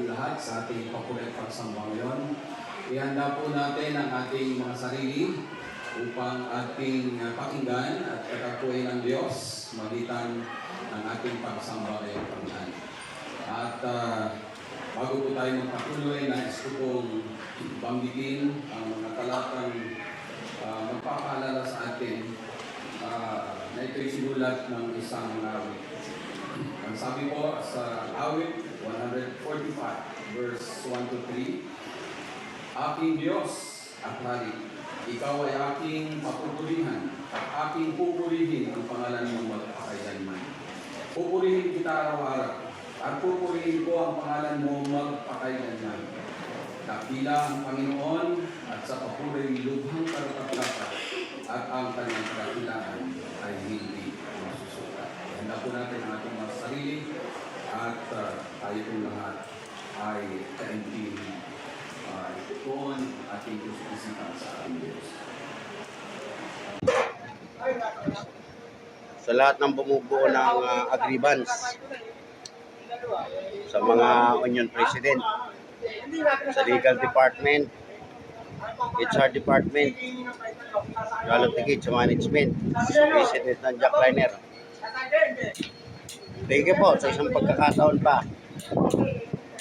ating lahat sa ating papulit pagsamba ngayon. Ihanda po natin ang ating mga sarili upang ating pakinggan at katapuin ng Diyos magitan ng ating pagsamba ngayong Panginoon. At bago po tayo magpatuloy, nais ko pong banggitin ang mga talatang magpapaalala sa atin na ito'y sinulat ng isang awit. Ang sabi po sa awit 145 verse 1 to 3, Aking Diyos at Hari, Ikaw ay aking papupurihan at aking pupurihin ang pangalan mong magpakailanman. Pupurihin kita araw-araw at pupurihin ko ang pangalan mo magpakailanman. Dakila ang Panginoon at sa papuri lubhang karapat-dapat at ang kanyang kadakilaan ay hindi masusukat. Handa po natin ang ating mga sarili at tayo po lahat ay kaintin ituon ating kusisipan sa ating Diyos. Sa lahat ng bumubuo ng agreements, sa mga union president, sa legal department, HR department, lalo tigit sa management, sa president ng jackliner. Thank you po sa isang pagkakataon pa.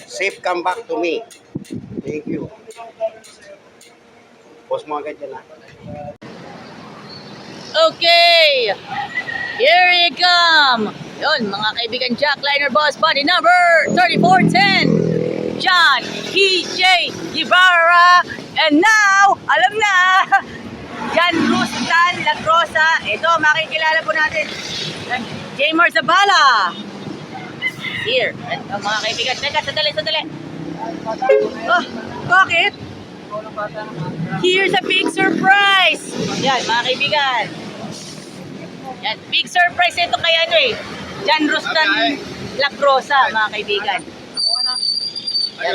Safe come back to me. Thank you. Post mo agad yan ha. Okay, here we come. Yun, mga kaibigan, jackliner boss body number 3410, John P.J. Ibarra. And now, alam na, Jan Rustan Lagrosa. Ito, makikilala po natin, Jamer Zabala. Here, at mga kaibigan, teka, sadali. Oh, bakit? Here's a big surprise. Yan, mga kaibigan. Yan, big surprise ito kay ano eh. Jan Rustan Lagrosa, mga kaibigan. Yan.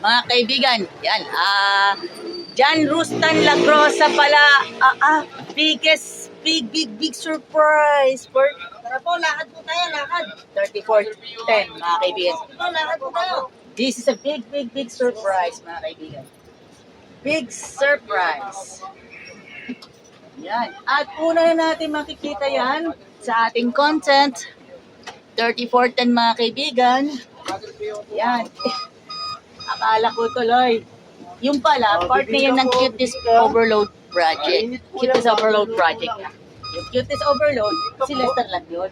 Mga kaibigan, yan. Jan Rustan Lagrosa pala. Big surprise. Tara po, lakad po tayo, lakad. 3410, mga kaibigan. Lakad po tayo. This is a big surprise, mga kaibigan. Big surprise. Yan. At una na natin makikita yan sa ating content. 3410, mga kaibigan. Yan. Akala ko tuloy. Yung pala, part na yun ng Cuties Overload Project. Cuties Overload Project na. Yung Cuties Overload, si Lester lang yun.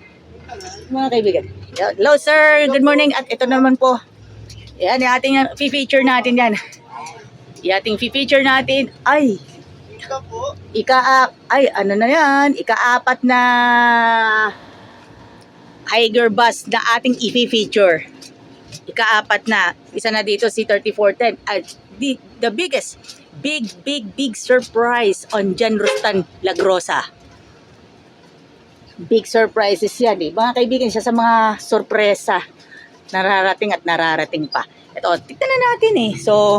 Mga kaibigan. Hello, sir. Good morning. At ito naman po. Yan, yung ating feature natin yan. Yung ating feature natin ay ika-apat na Higer bus na ating i-feature. Ika-apat na. Isa na dito si 3410. The biggest, big surprise on Jan Rustan Lagrosa. Big surprises yan eh. Mga kaibigan, siya sa mga sorpresa. Nararating pa. Ito, tignan na natin eh. So,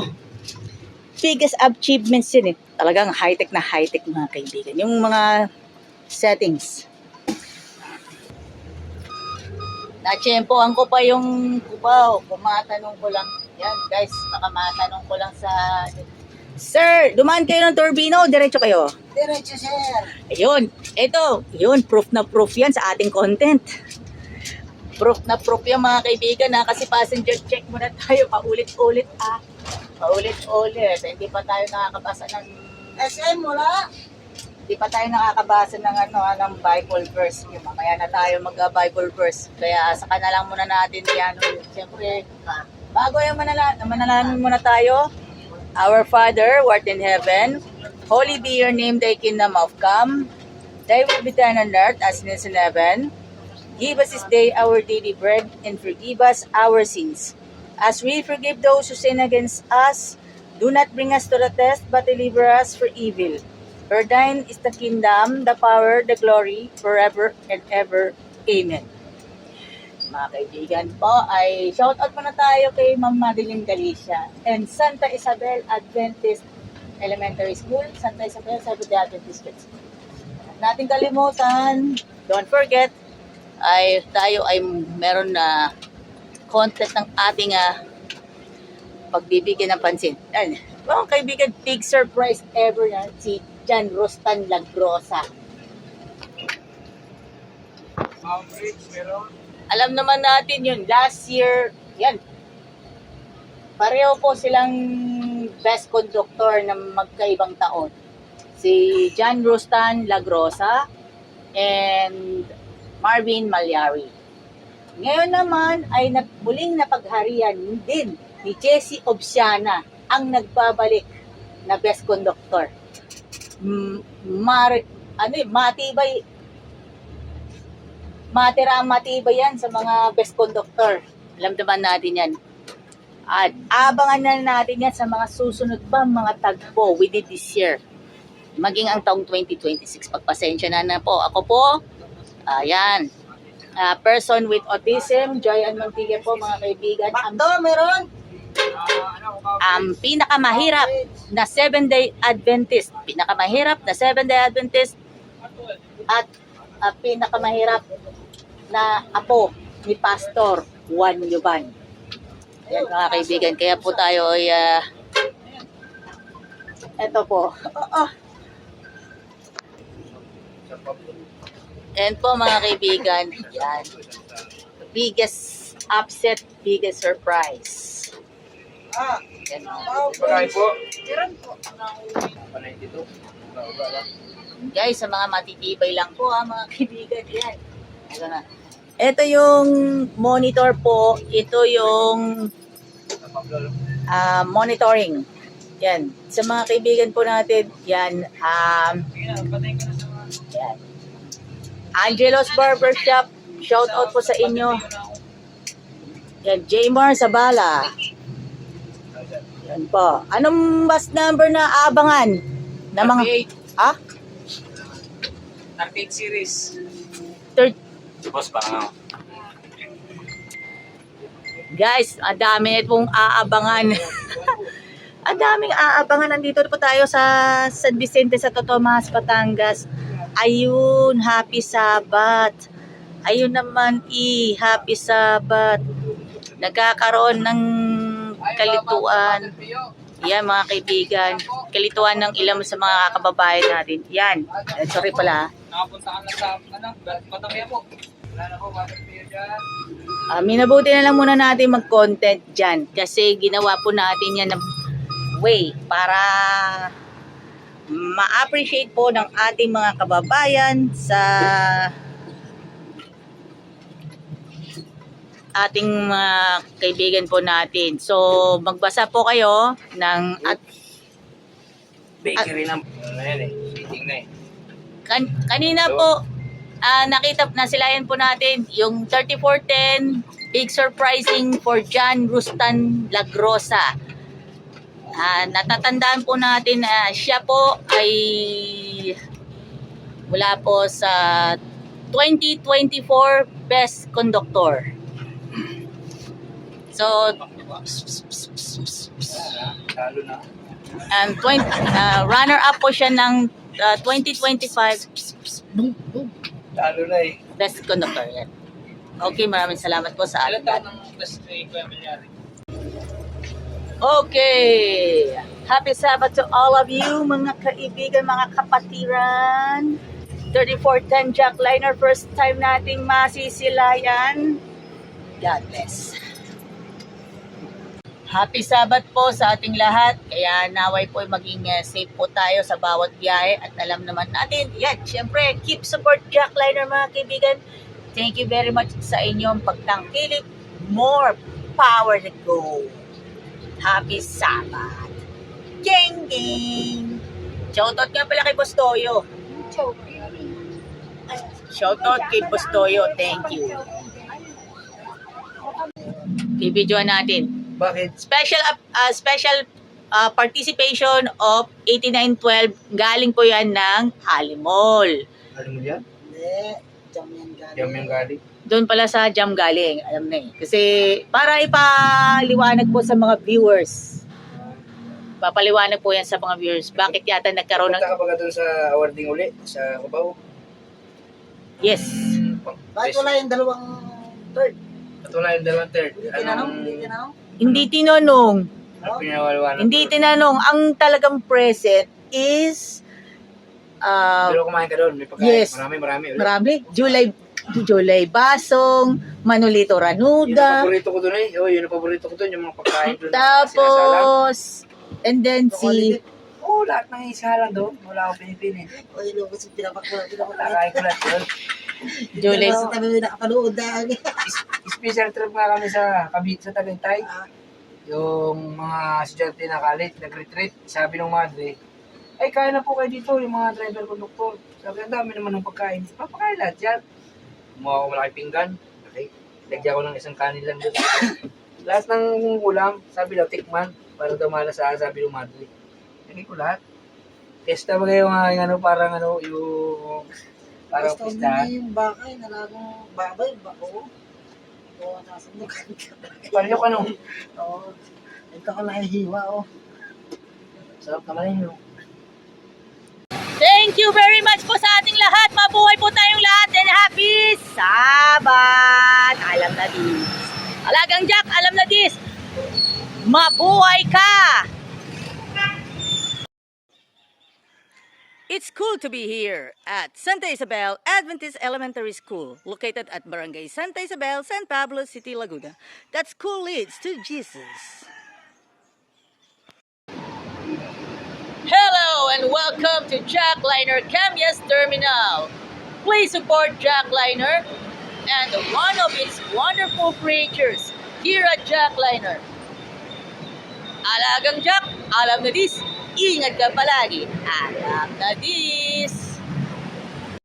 biggest achievements yun eh. Talagang high-tech na high-tech, mga kaibigan. Yung mga settings. Na-tsempoan ko pa yung kubaw. Kumatanong ko lang. Yan guys, baka matanong ko lang sa... Sir, dumaan kayo ng turbino, diretso kayo. Diretso, sir. Ayun, ito, yun, proof na proof yan sa ating content. Proof na proof yan, mga kaibigan, na kasi passenger check muna tayo, paulit-ulit paulit-ulit. Hindi pa tayo nakakabasa ng... SM, wala. Hindi pa tayo nakakabasa ng ng Bible verse. Yung mamaya na tayo mag-Bible verse. Kaya saka na lang muna natin yan. Siyempre, bago yung manalangin muna tayo. Our Father, who art in heaven, holy be your name, thy kingdom have come. Thy will be done on earth as it is in heaven. Give us this day our daily bread, and forgive us our sins, as we forgive those who sin against us. Do not bring us to the test, but deliver us from evil. For thine is the kingdom, the power, the glory, forever and ever. Amen. Mga kaibigan po, ay shoutout muna tayo kay Ma'am Madeline Galicia and Santa Isabel Adventist Elementary School, Santa Isabel Seventh-day Adventist Church. Natin kalimutan, don't forget, ay tayo ay meron na content ng ating pagbibigyan ng pansin. Yan. Mga kaibigan, big surprise ever yan, si John Rustan Lagrosa. Alam naman natin yun, last year, yan, pareho po silang best conductor ng magkaibang taon. Si John Rustan Lagrosa and Marvin Malyari. Ngayon naman ay muling napagharian din ni Jessie Obsiana ang nagbabalik na best conductor. Matibay yan sa mga best conductor. Alam naman natin yan. At abangan na natin yan sa mga susunod pa mga tagpo within this year. Maging ang taong 2026. Pagpasensya na po. Ako po, ayan, person with autism, Joy Ann Montilla po mga kaibigan. Bakdo, meron? Ang pinakamahirap na 7-day Adventist. Pinakamahirap na 7-day Adventist at pinakamahirap na apo ni Pastor Juan Yuban. Yan mga kaibigan. Kaya po tayo ay eto po. Yan po mga kaibigan. Yan. Biggest upset, biggest surprise. Yan mga guys, sa mga matitibay lang po mga kaibigan. Yan. Ito na. Ito yung monitor po. Ito yung monitoring. Yan. Sa mga kaibigan po natin, yan. Yan. Angelo's Barbershop. Shout out po sa inyo. Yan. Jaymar Sabala. Yan po. Anong bus number na aabangan? Na mga... 38 series. Boss pa nga. Guys, ang dami itong aabangan. Ang daming aabangan. Nandito po tayo sa San Vicente sa Totomas, Batangas. Ayun, happy Sabat. Ayun naman, happy Sabat. Nagkakaroon ng kalituan. Yan mga kaibigan. Kalituan ng ilang sa mga kababayan natin. Yan. Sorry pala. Nakapunta ka na sa, Batangas po. Wala na po, Batangas dyan. Minabuti na lang muna natin mag-content dyan. Kasi ginawa po natin yan na way para ma-appreciate po ng ating mga kababayan sa ating mga kaibigan po natin. So, magbasa po kayo ng Bakery na. Ano yan eh, seating na eh. kanina po, nakita na silayan po natin yung 3410 big surprising for John Rustan Lagrosa. Natatandaan po natin na siya po ay mula po sa 2024 Best Conductor. So, Lalo na. and runner-up po siya ng 2025 Lalo na eh. Best Conductor. Yan. Okay, maraming salamat po sa Ilan atin. taon ng best kay Kuya Malyari? Okay. Happy Sabbath to all of you, mga kaibigan, mga kapatiran. 3410 Jackliner, first time nating masisilayan. God bless. Happy Sabbath po sa ating lahat. Kaya naway po maging safe po tayo sa bawat biyahe. At alam naman natin, yan, syempre, keep support Jackliner mga kaibigan. Thank you very much sa inyong pagtangkilik. More power to go. Happy Sabbath. Gang gang. Shoutout nga pala kay Bostoyo. Shoutout kay Bostoyo. Thank you. I-videoan natin. Bakit? Special participation of 8912. Galing po yan ng Halimol. Alam mo yan? Hindi. Jam yan galing. Yung galing. Doon pala sa Jam galing. Alam na eh. Kasi para ipaliwanag po sa mga viewers. Papaliwanag po yan sa mga viewers. Bakit yata nagkaroon ng... Punta ka ba doon sa awarding uli? Sa Cubao? Yes. Bakit wala yung dalawang third? At wala yung dalawang third. Hindi tinanong? Hindi tinanong? Hindi tinanong. Ang pinawalwanan. Hindi tinanong. Ang talagang present is Pero kumain ka doon. May pagkain. yes. Marami. marami. July Basong, Manolito Yun ang Ranuda. paborito ko doon eh. Oh, yun ang paborito ko doon. Yung mga pagkain doon. Tapos, and then si Oo, lahat ng isalang doon. Wala akong pinipili. O yun, kasi pinapakula. Nakakain ko lahat yun. July. Sa tabi may nakapanood na. Special trip nga kami sa Tagaytay. Yung mga estudyante na college, nag-retreat. Sabi ng madre, ay kaya na po kayo dito, yung mga driver, conductor. Sabi, ang dami naman ng pagkain. Papakain lahat yan. Kumuha ko malaking pinggan. Okay. Lagyan ko ng isang kanin lang doon. Lahat ng ulam, sabi daw, tikman. Para daw malasa, sabi ng madre. Lagay ko lahat. Testa ba kayo mga ano, parang ano, yung parang Basta pistahan. hindi yung bakay, nalagong babay, bako. Oo, nasundukan ka. Palyok ano? Oo. Ito ko nahihiwa, oh. Sarap naman yun. Thank you very much po sa ating lahat. Mabuhay po tayong lahat and happy Sabat! Alam na dis. Alagang Jack, alam na dis. Mabuhay ka! It's cool to be here at Santa Isabel Adventist Elementary School, located at Barangay Santa Isabel, San Pablo City, Laguna. That school leads to Jesus. Hello and welcome to Jackliner Camias Terminal. Please support Jackliner and one of its wonderful creatures here at Jackliner. Alagang Jack, alam na dis. Ingat ka palagi. Alam na dis.